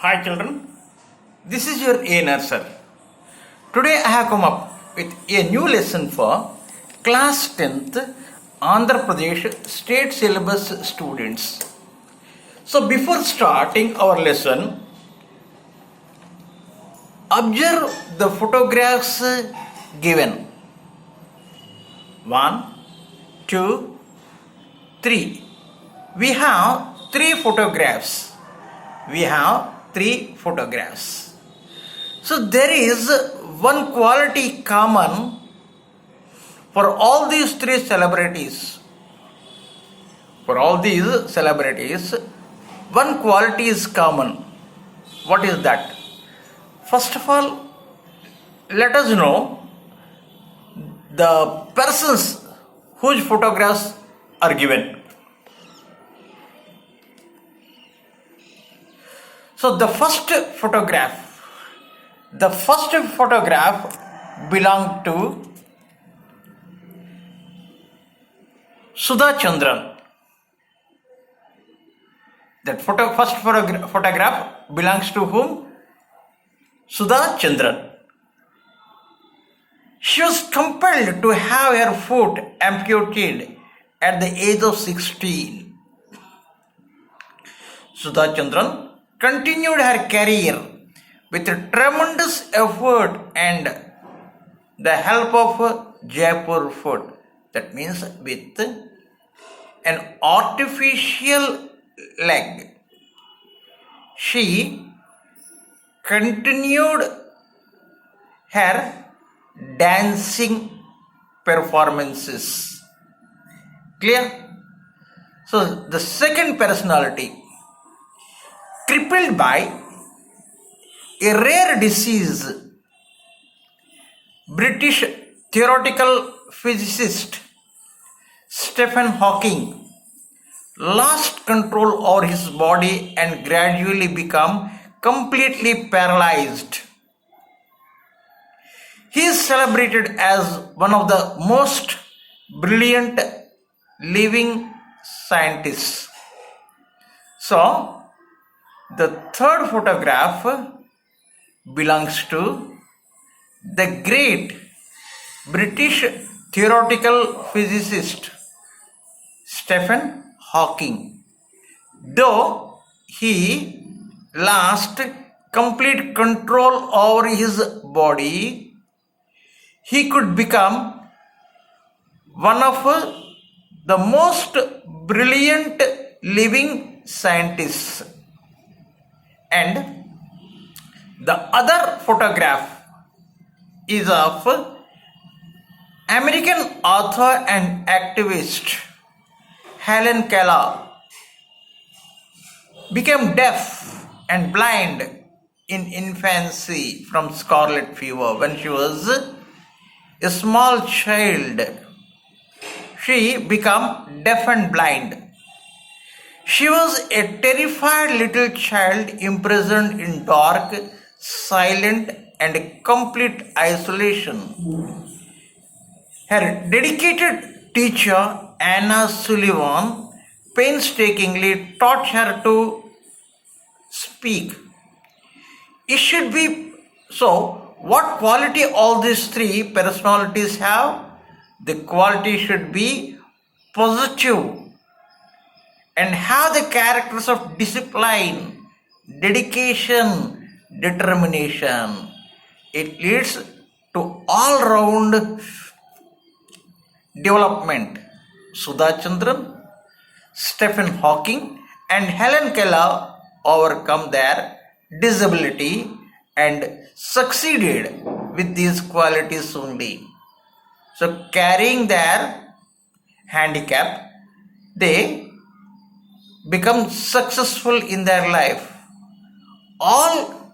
Hi children, this is your A Nurser. Today I have come up with a new lesson for class 10th Andhra Pradesh state syllabus students. So before starting our lesson, observe the photographs given. 1, 2, 3. We have three photographs. So there is one quality common for all these three celebrities. One quality is common. What is that? First of all, let us know the persons whose photographs are given. So the first photograph belonged to Sudha Chandra. That first photograph belongs to whom? Sudha Chandra. She was compelled to have her foot amputated at the age of 16. Sudha Chandra continued her career with a tremendous effort and the help of Jaipur foot. That means with an artificial leg. She continued her dancing performances. Clear? So the second personality, crippled by a rare disease, British theoretical physicist Stephen Hawking lost control over his body and gradually became completely paralyzed. He is celebrated as one of the most brilliant living scientists. So, the third photograph belongs to the great British theoretical physicist Stephen Hawking. Though he lost complete control over his body, he could become one of the most brilliant living scientists. And the other photograph is of American author and activist Helen Keller. Became deaf and blind in infancy from scarlet fever. When she was a small child, she became deaf and blind. She was a terrified little child imprisoned in dark, silent and complete isolation. Her dedicated teacher, Anna Sullivan, painstakingly taught her to speak. It should be so. What quality all these three personalities have? The quality should be positive and have the characters of discipline, dedication, determination. It leads to all-round development. Sudha Chandra, Stephen Hawking and Helen Keller overcome their disability and succeeded with these qualities only. So carrying their handicap, they become successful in their life. All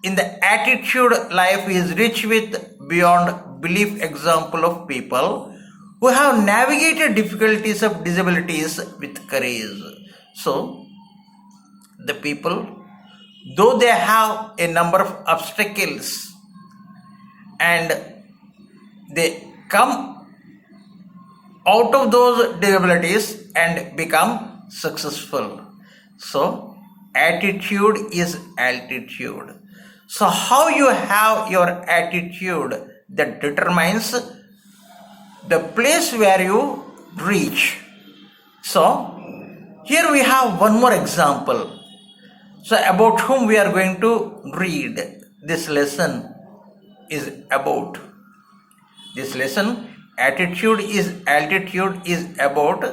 in the attitude life is rich with beyond belief example of people who have navigated difficulties of disabilities with courage. So the people, though they have a number of obstacles and they come out of those disabilities and become successful. So attitude is altitude. So how you have your attitude, that determines the place where you reach. So here we have one more example. So about whom we are going to read this lesson is about. This lesson, attitude is altitude, is about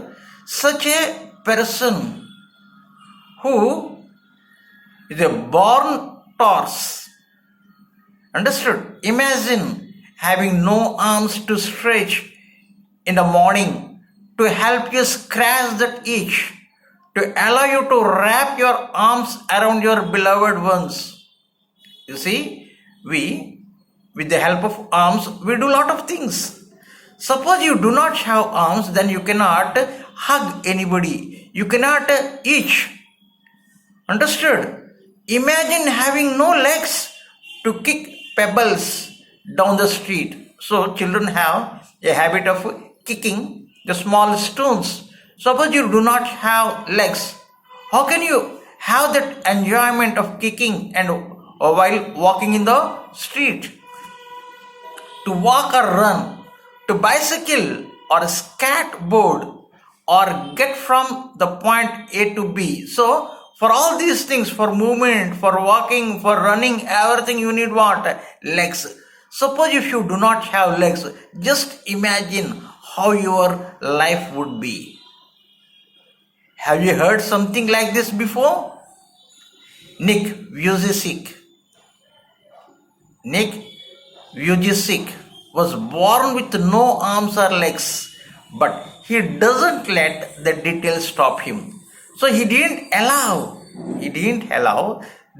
such a person who is a born tortoise. Understood? Imagine having no arms to stretch in the morning to help you scratch that itch, to allow you to wrap your arms around your beloved ones. You see, with the help of arms, we do a lot of things. Suppose you do not have arms, then you cannot hug anybody. You cannot itch. Understood? Imagine having no legs to kick pebbles down the street. So children have a habit of kicking the small stones. Suppose you do not have legs. How can you have that enjoyment of kicking and while walking in the street? To walk or run, to bicycle or skateboard, or get from the point A to B. So for all these things, for movement, for walking, for running, everything you need what? Legs. Suppose if you do not have legs, just imagine how your life would be. Have you heard something like this before? Nick Vujicic was born with no arms or legs, but he doesn't let the details stop him. So he didn't allow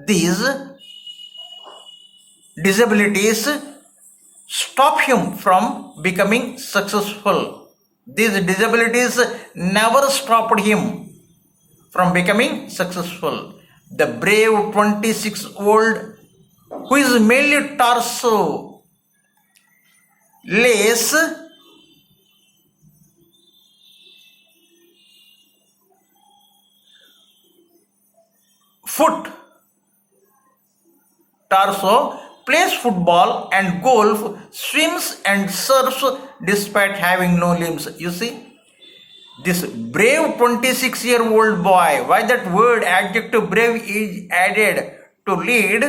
these disabilities stop him from becoming successful. These disabilities never stopped him from becoming successful. The brave 26-year-old who is mainly torso lace foot torso plays football and golf, swims and surfs despite having no limbs. You see, this brave 26-year-old boy, why that word adjective brave is added? To lead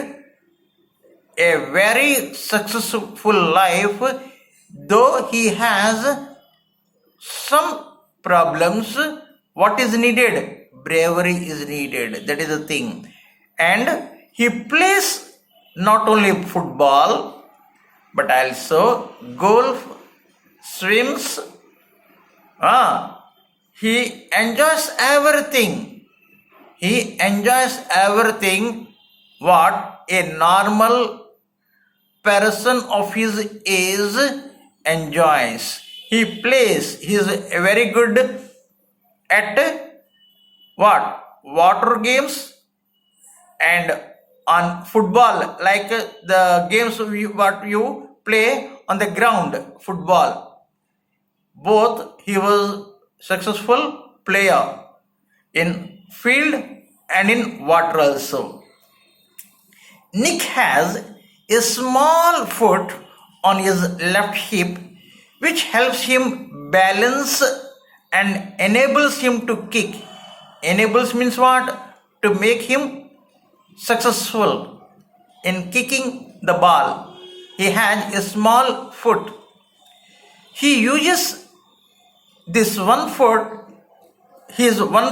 a very successful life, though he has some problems. What is needed? Bravery is needed. That is the thing. And he plays not only football but also golf, swims. He enjoys everything. He enjoys everything what a normal person of his age enjoys. He plays. He is very good at what? Water games and on football, like the games what you play on the ground, football. Both he was successful player in field and in water also. Nick has a small foot on his left hip which helps him balance and enables him to kick. Enables means what? To make him successful in kicking the ball. He has a small foot. He uses this his one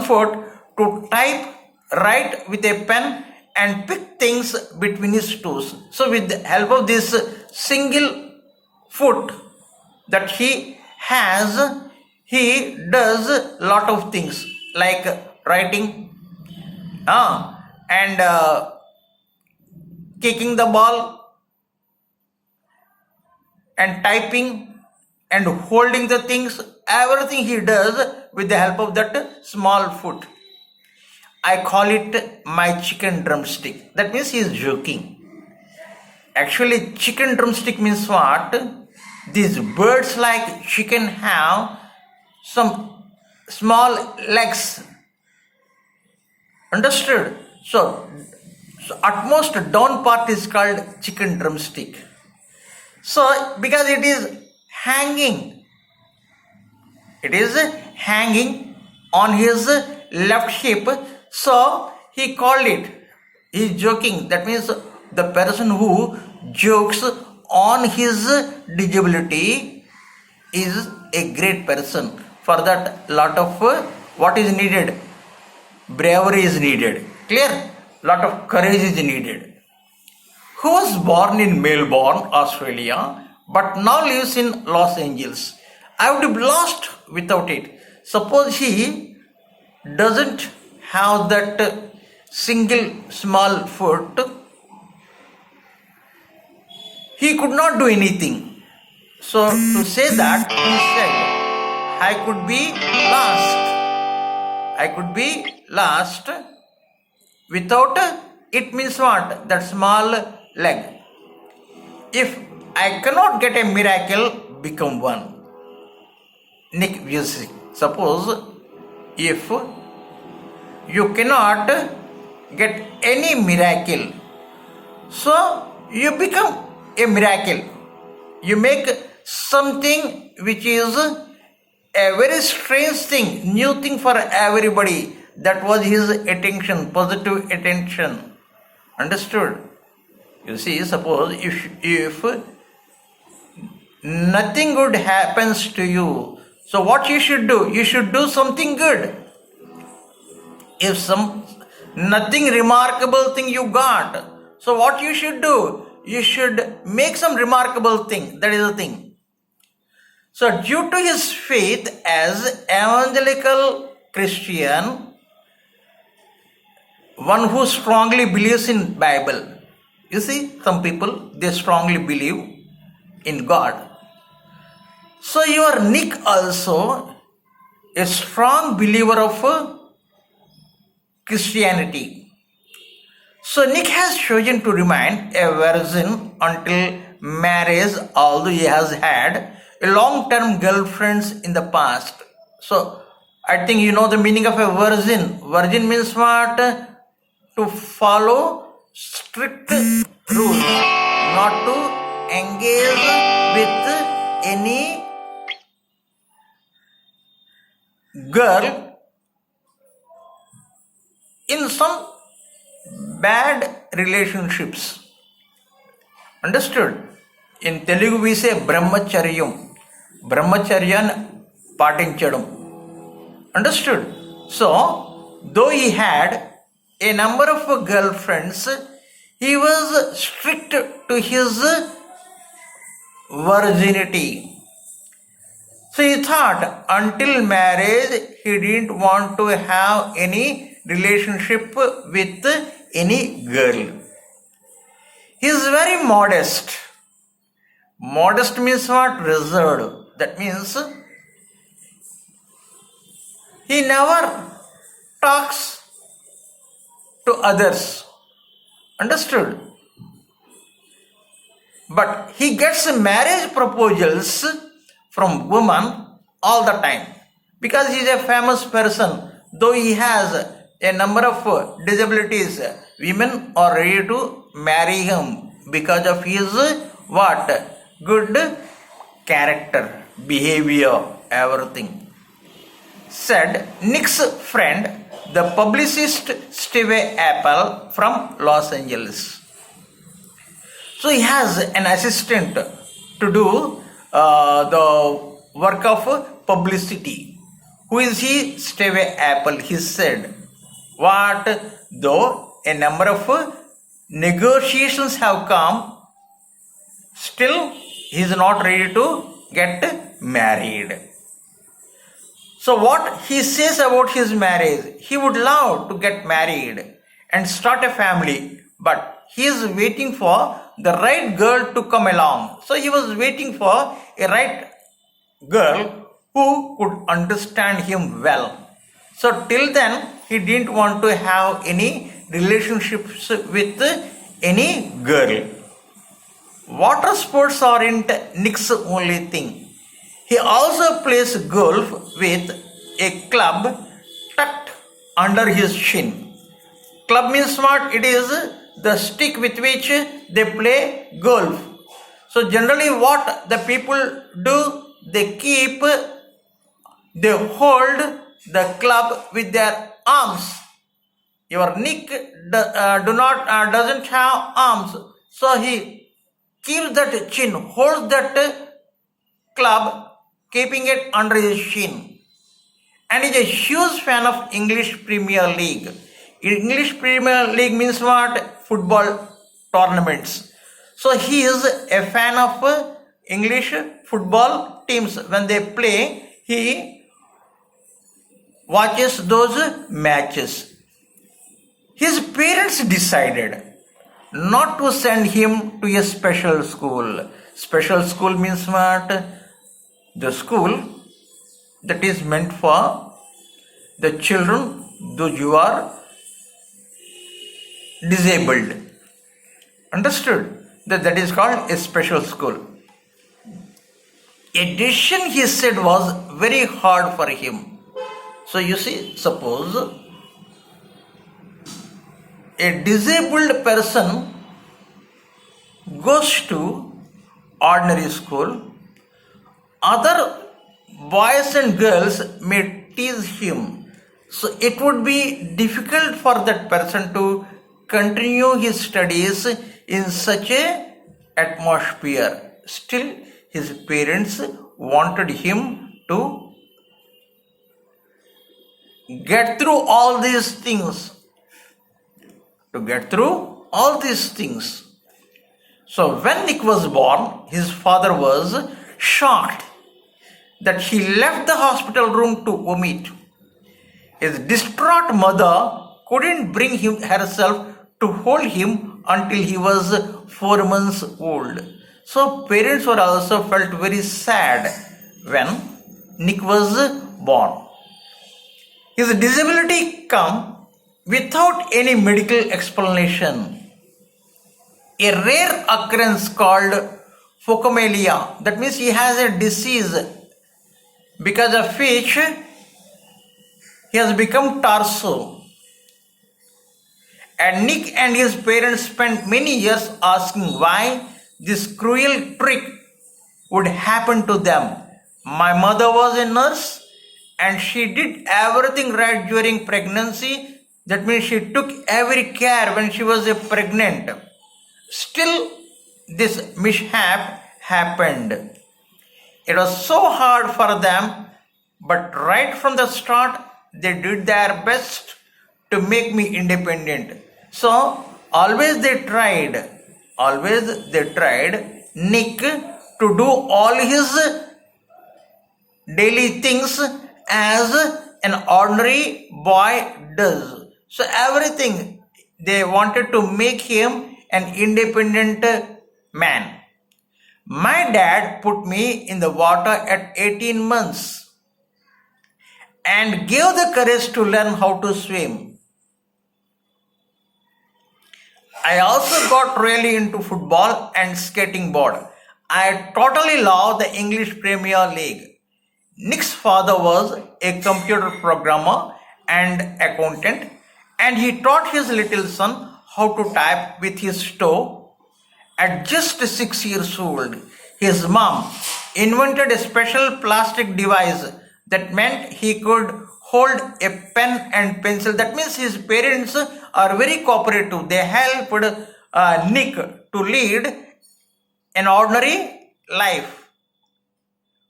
foot to type, write with a pen and pick things between his toes. So with the help of this single foot that he has, he does a lot of things like writing and kicking the ball and typing and holding the things. Everything he does with the help of that small foot. I call it my chicken drumstick. That means he is joking. Actually, chicken drumstick means what? These birds like chicken have some small legs. Understood? So utmost down part is called chicken drumstick. So because it is hanging on his left hip, so he called it. He is joking. That means the person who jokes on his disability is a great person. For that, lot of what is needed? Bravery is needed. Clear? Lot of courage is needed. Who was born in Melbourne, Australia, but now lives in Los Angeles. I would be lost without it. Suppose he doesn't have that single small foot, he could not do anything. So to say that, he said, I could be lost without it. Means what? That small leg. If I cannot get a miracle, become one. Nick music. Suppose if you cannot get any miracle, so you become a miracle. You make something which is a very strange thing, new thing for everybody. That was his attention, positive attention. Understood? You see, suppose if nothing good happens to you, so what you should do? You should do something good. If nothing remarkable thing you got, so what you should do? You should make some remarkable thing. That is the thing. So due to his faith as evangelical Christian, one who strongly believes in Bible. You see, some people, they strongly believe in God. So your Nick also a strong believer of Christianity. So Nick has chosen to remain a virgin until marriage, although he has had a long-term girlfriends in the past. So I think you know the meaning of a virgin. Virgin means what? To follow strict rules, not to engage with any girl in some bad relationships. Understood? In Telugu we say brahmacharyam. Brahmacharyan patinchadam. Understood? So, though he had a number of girlfriends, he was strict to his virginity. So he thought until marriage he didn't want to have any relationship with any girl. He is very modest. Modest means what? Reserved. That means he never talks to others. Understood? But he gets marriage proposals from women all the time. Because he is a famous person, though he has a number of disabilities, women are ready to marry him because of his what? Good character, behavior, everything. Said Nick's friend, the publicist Steve Apple from Los Angeles. So he has an assistant to do the work of publicity. Who is he? Steve Apple. He said, what though a number of negotiations have come, still he is not ready to get married. So what he says about his marriage, he would love to get married and start a family, but he is waiting for the right girl to come along. So he was waiting for a right girl who could understand him well. So till then, he didn't want to have any relationships with any girl. Water sports aren't Nick's only thing. He also plays golf with a club tucked under his chin. Club means what? It is the stick with which they play golf. So generally what the people do, they hold the club with their arms. Your Nick doesn't have arms, so he keeps that chin, holds that club, keeping it under his chin. And is a huge fan of English Premier League. English Premier League means what? Football tournaments. So he is a fan of English football teams. When they play, he watches those matches. His parents decided not to send him to a special school. Special school means what? The school that is meant for the children, those who are disabled. Understood? That is called a special school. A decision, he said, was very hard for him. So you see, suppose a disabled person goes to ordinary school, other boys and girls may tease him. So it would be difficult for that person to continue his studies in such a atmosphere. Still, his parents wanted him to get through all these things. So when Nick was born, his father was shocked that he left the hospital room to vomit. His distraught mother couldn't bring herself to hold him until he was 4 months old. So parents were also felt very sad when Nick was born. His disability came without any medical explanation. A rare occurrence called phocomelia, that means he has a disease because of which he has become torso. And Nick and his parents spent many years asking why this cruel trick would happen to them. My mother was a nurse and she did everything right during pregnancy. That means she took every care when she was pregnant. Still, this mishap happened. It was so hard for them, but right from the start, they did their best to make me independent. So, always they tried Nick to do all his daily things as an ordinary boy does. So, everything they wanted to make him an independent man. My dad put me in the water at 18 months and gave the courage to learn how to swim. I also got really into football and skating board. I totally love the English Premier League. Nick's father was a computer programmer and accountant, and he taught his little son how to type with his toe. At just 6 years old, his mom invented a special plastic device that meant he could hold a pen and pencil. That means his parents are very cooperative. They helped Nick to lead an ordinary life,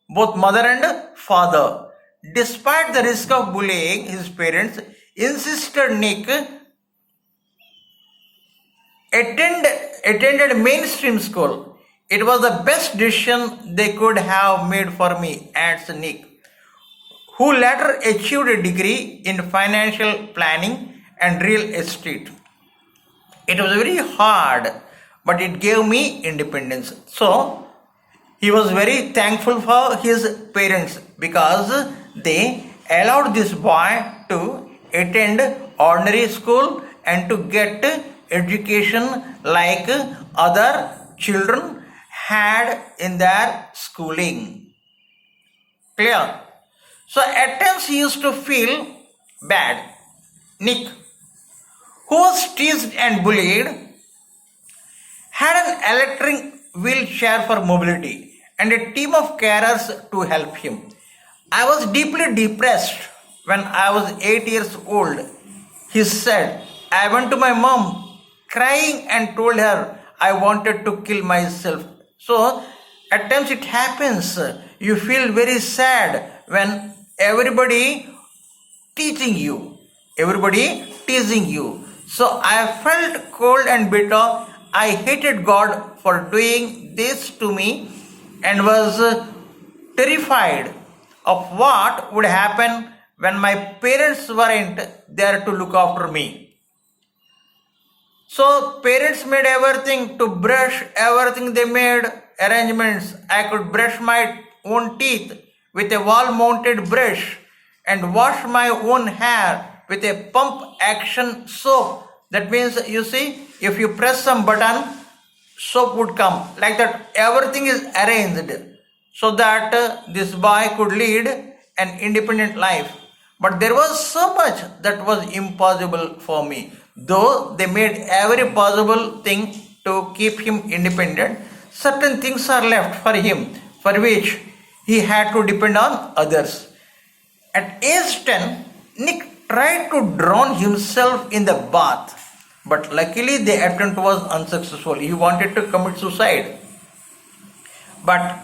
both mother and father. Despite the risk of bullying, his parents insisted Nick attended mainstream school. It was the best decision they could have made for me, adds Nick, who later achieved a degree in financial planning and real estate. It was very hard, but it gave me independence. So, he was very thankful for his parents because they allowed this boy to attend ordinary school and to get education like other children had in their schooling. Clear? So at times he used to feel bad. Nick, who was teased and bullied, had an electric wheelchair for mobility and a team of carers to help him. I was deeply depressed when I was 8 years old. He said, I went to my mom crying and told her I wanted to kill myself. So, at times it happens. You feel very sad when everybody teasing you. So I felt cold and bitter. I hated God for doing this to me and was terrified of what would happen when my parents weren't there to look after me. So parents made everything to brush, everything they made arrangements. I could brush my own teeth with a wall-mounted brush and wash my own hair with a pump action soap. That means, you see, if you press some button, soap would come. Like that, everything is arranged so that this boy could lead an independent life. But there was so much that was impossible for me. Though they made every possible thing to keep him independent, certain things are left for him for which he had to depend on others. At age 10, Nick tried to drown himself in the bath, but luckily the attempt was unsuccessful. He wanted to commit suicide, but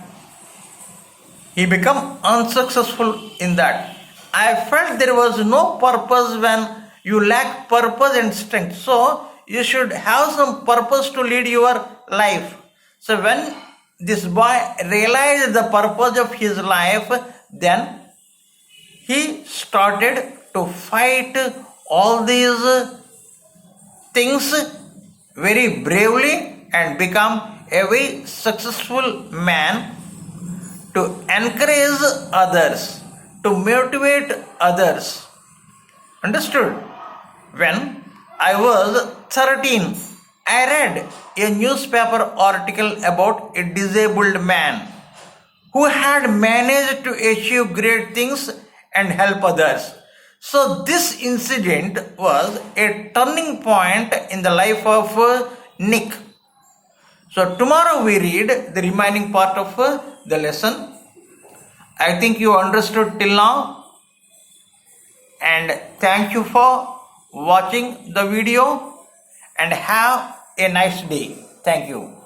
he became unsuccessful in that. I felt there was no purpose when you lack purpose and strength. So you should have some purpose to lead your life. So when this boy realized the purpose of his life, then he started to fight all these things very bravely and become a very successful man to encourage others, to motivate others. Understood? When I was 13, I read a newspaper article about a disabled man who had managed to achieve great things and help others. So this incident was a turning point in the life of Nick. So tomorrow we read the remaining part of the lesson. I think you understood till now, and thank you for watching the video and have a nice day. Thank you.